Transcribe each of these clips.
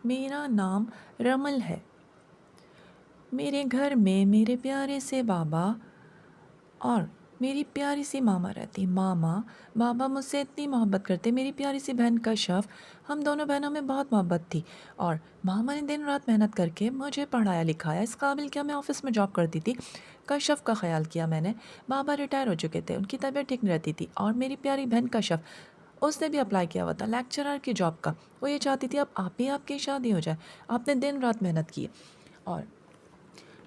मेरा नाम रमल है। मेरे घर में मेरे प्यारे से बाबा और मेरी प्यारी सी मामा रहती। मामा बाबा मुझसे इतनी मोहब्बत करते। मेरी प्यारी सी बहन कश्यप, हम दोनों बहनों में बहुत मोहब्बत थी। और मामा ने दिन रात मेहनत करके मुझे पढ़ाया लिखाया। इस काबिल क्या मैं ऑफिस में जॉब करती थी। कश्यप का ख्याल किया मैंने। बाबा रिटायर हो चुके थे, उनकी तबीयत ठीक नहीं रहती थी। और मेरी प्यारी बहन कश्यप, उसने भी अप्लाई किया हुआ था लेक्चरर की जॉब का। वो ये चाहती थी अब आप ही आपकी शादी हो जाए। आपने दिन रात मेहनत की। और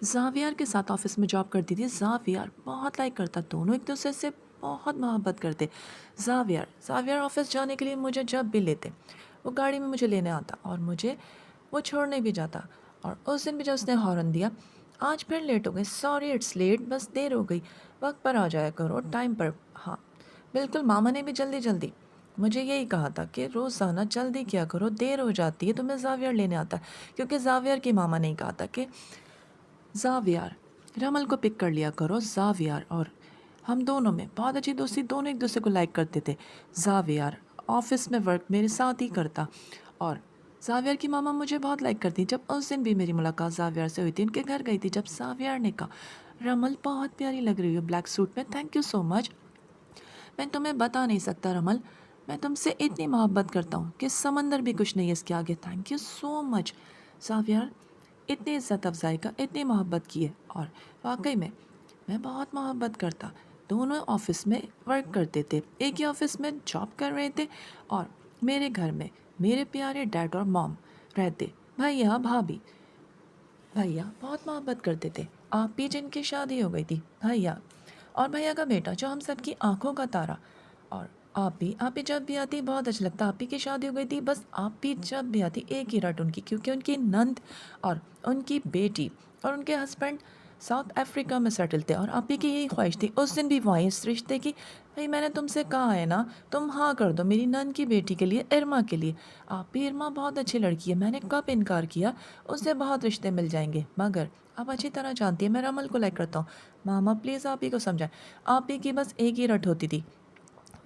ज़ावियर के साथ ऑफिस में जॉब करती थी। ज़ावियर बहुत लाइक करता, दोनों एक दूसरे से बहुत मोहब्बत करते। ज़ावियर ज़ावियर ऑफिस जाने के लिए मुझे जब भी लेते, वो गाड़ी में मुझे लेने आता और मुझे वो छोड़ने भी जाता। और उस दिन भी जब उसने हॉर्न दिया, आज फिर लेट हो गई, सॉरी इट्स लेट, बस देर हो गई, वक्त पर आ जाया करो टाइम पर। हाँ बिल्कुल, मामा ने भी जल्दी जल्दी मुझे यही कहा था कि रोज़ाना जल्दी किया करो, देर हो जाती है तो मैं ज़ावियर लेने आता। क्योंकि ज़ावियर की मामा ने ही कहा था कि ज़ावियर रमल को पिक कर लिया करो। ज़ावियर और हम दोनों में बहुत अच्छी दोस्ती, दोनों एक दूसरे को लाइक करते थे। ज़ावियर ऑफिस में वर्क मेरे साथ ही करता और ज़ावियर की मामा मुझे बहुत लाइक करती। जब उस दिन भी मेरी मुलाकात ज़ावियर से हुई थी, उनके घर गई थी, जब ज़ावियर ने कहा रमल बहुत प्यारी लग रही हो ब्लैक सूट में, थैंक यू सो मच, मैं तुम्हें बता नहीं सकता रमल, मैं तुमसे इतनी मोहब्बत करता हूँ कि समंदर भी कुछ नहीं है इसके आगे, थैंक यू सो मच। ज़ावियर इतनी इज़्ज़त अफ़ज़ाई का, इतनी मोहब्बत की है। और वाक़ई में मैं बहुत मोहब्बत करता। दोनों ऑफ़िस में वर्क करते थे, एक ही ऑफ़िस में जॉब कर रहे थे। और मेरे घर में मेरे प्यारे डैड और मॉम रहते। भैया भाभी, भैया बहुत मोहब्बत करते थे। आप भी जिनकी शादी हो गई थी, भैया और भैया का बेटा जो हम सबकी आंखों का तारा। और आप भी जब भी आती बहुत अच्छा लगता। आप ही की शादी हो गई थी, बस आप भी जब भी आती एक ही रट उनकी, क्योंकि उनकी नंद और उनकी बेटी और उनके हस्बैंड साउथ अफ्रीका में सेटल थे। और आप ही की यही ख्वाहिश थी उस दिन भी वहीं इस रिश्ते की। भाई मैंने तुमसे कहा है ना, तुम हाँ कर दो मेरी नंद की बेटी के लिए, इरमा के लिए। आप भी, इरमा बहुत अच्छी लड़की है, मैंने कब इनकार किया, उससे बहुत रिश्ते मिल जाएंगे। मगर आप अच्छी तरह जानती है मैं रमल को लाइक करता हूँ। मामा प्लीज़ आप ही को समझाएं। आप ही की बस एक ही रट होती थी,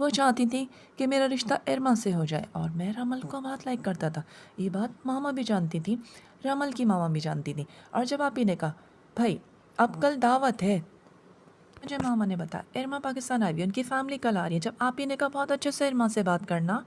वो चाहती थी कि मेरा रिश्ता इरमा से हो जाए और मैं रमल को बहुत लाइक करता था। ये बात मामा भी जानती थी, रमल की मामा भी जानती थी। और जब आप ही ने कहा भाई अब कल दावत है, मुझे मामा ने बताया इरमा पाकिस्तान आई हुई है, उनकी फैमिली कल आ रही है। जब आप ही ने कहा बहुत अच्छे से इरमा से बात करना,